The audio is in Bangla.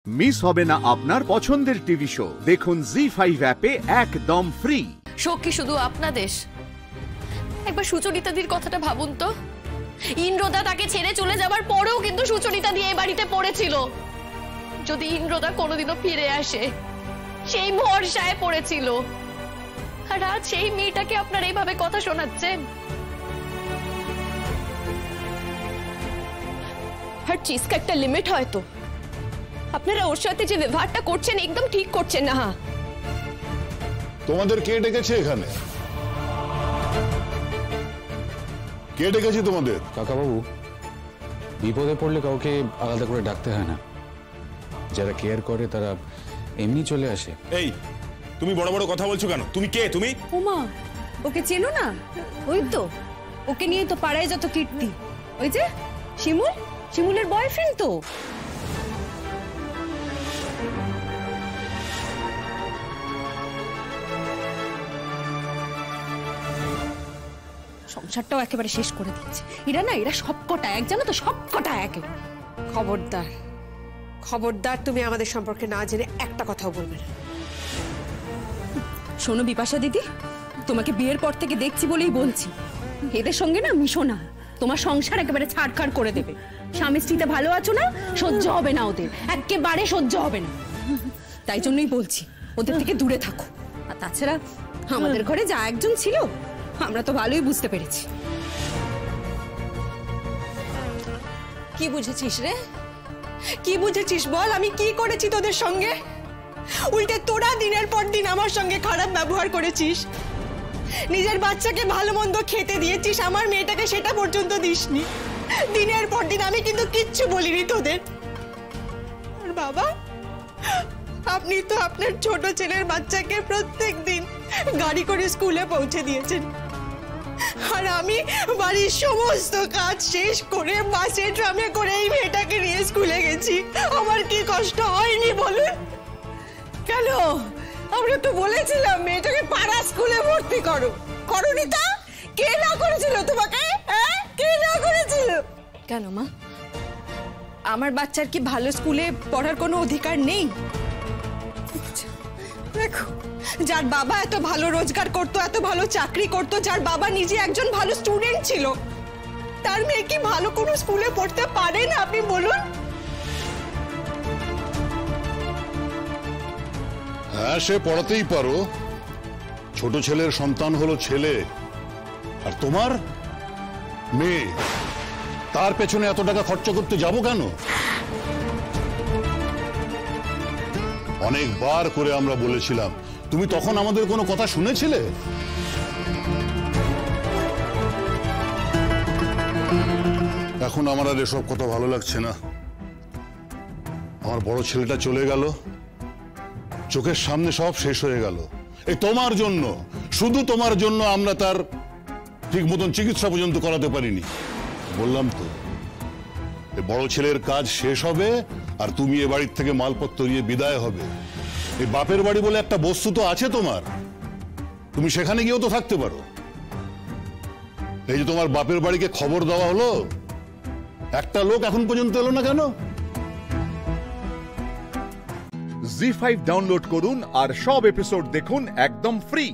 মিস হবে না আপনার পছন্দের টিভি শো। দেখুন জি5 অ্যাপে একদম ফ্রি। শোক কি শুধু আপনাদের? একবার সুচরিতাদির কথাটা ভাবুন তো। ইন্দ্রদা তাকে ছেড়ে চলে যাবার পরেও কিন্তু সুচরিতা দিয়ে এই বাড়িতে পড়েছিল। যদি ইন্দ্রদা কোনোদিনও ফিরে আসে সেই ভরসায় পড়েছিল, আর আজ সেই মেয়েটাকে আপনারা এইভাবে কথা শোনাচ্ছেন। हर चीज का একটা লিমিট হয় তো। আপনারা ওর সাথে যে ব্যবহারটা করছেন একদম ঠিক করছেন না। তোমাদের কে ডেকেছে এখানে? কে ডেকেছে তোমাদের? কাকা বাবু, বিপদে পড়লে কাউকে আলাদা করে ডাকতে হয় না। যারা কেয়ার করে তারা এমনি চলে আসে। এই, তুমি বড় বড় কথা বলছো কেন? তুমি কে? তুমি ওমা, ওকে চেনো না? ওই তো, ওকে নিয়ে তো পাড়ায় যত কীর্তি। ওই যে শিমুল, শিমুলের বয়ফ্রেন্ড তো। সংসারটাও একেবারে শেষ করে দিয়েছে এরা না। এরা সবকটা এক, জানো তো, সবকটা এক। খবরদার, খবরদার, তুমি আমাদের সম্পর্কে না জেনে একটা কথাও বলবে না। শোনো বিপাশা দিদি, তোমাকে বিয়ের পর থেকে দেখছি বলেই বলছি, এদের সঙ্গে না মিশো না। তোমার সংসার একেবারে ছাড়খাড় করে দেবে। স্বামী স্ত্রীতে ভালো আছো না, সহ্য হবে না ওদের, একেবারে সহ্য হবে না। তাই জন্যই বলছি ওদের থেকে দূরে থাকো। আর তাছাড়া আমাদের ঘরে যা একজন ছিল আমরা তো ভালোই বুঝতে পেরেছি। কি বুঝেছিস রে? কি বুঝেছিস বল? আমি কি করেছি তোদের সঙ্গে? উল্টে তোরা দিনের পর দিন আমার সঙ্গে খারাপ ব্যবহার করেছিস। নিজের বাচ্চাকে ভালো মন্দ খেতে দিয়েছিস, আমার মেয়েটাকে সেটা পর্যন্ত দিসনি। দিনের পর দিন আমি কিন্তু কিচ্ছু বলিনি তোদের। আর বাবা, আপনি তো আপনার ছোট ছেলের বাচ্চাকে প্রত্যেক দিন গাড়ি করে স্কুলে পৌঁছে দিয়েছেন, আর আমি বাড়ির সমস্ত কাজ শেষ করে বাসে ট্রামে করে এই মেয়েটাকে নিয়ে স্কুলে গেছি। আমার কি কষ্ট হয়নি বলুন? কেন? আমরা তো বলেছিলাম মেয়েটাকে পাড়া স্কুলে ভর্তি করো, করোনি তা? কে না করেছিল তোমাকে? কে না করেছিল? কেন মা, আমার বাচ্চার কি ভালো স্কুলে পড়ার কোনো অধিকার নেই? দেখো, যার বাবা এত ভালো রোজগার করতো, এত ভালো চাকরি করতো, যার বাবা নিজে একজন ভালো স্টুডেন্ট ছিল, তার মেয়ে কি ভালো কোনো স্কুলে পড়তে পারে না? আপনি বলুন। হ্যাঁ, সে পড়াতেই পারো। ছোট ছেলের সন্তান হলো ছেলে, আর তোমার মেয়ে, তার পেছনে এত টাকা খরচ করতে যাব কেন? অনেকবার করে আমরা বলেছিলাম, তুমি তখন আমাদের কোনো কথা শুনেছিলে? এখন আমার আর এসব কথা ভালো লাগছে না। আমার বড় ছেলেটা চলে গেল, চোখের সামনে সব শেষ হয়ে গেল। এই তোমার জন্য, শুধু তোমার জন্য আমরা তার ঠিক মতন চিকিৎসা পর্যন্ত করাতে পারিনি। বললাম তো, এই বড় ছেলের কাজ শেষ হবে আর তুমি এ বাড়ির থেকে মালপত্র নিয়ে বিদায় হবে। এই বাপের বাড়ি বলে একটা বস্তু তো আছে তোমার, তুমি সেখানে গিয়েও তো থাকতে পারো। এই যে তোমার বাপের বাড়িকে খবর দেওয়া হলো, একটা লোক এখন পর্যন্ত এলো না কেন? জি5 ডাউনলোড করুন আর সব এপিসোড দেখুন একদম ফ্রি।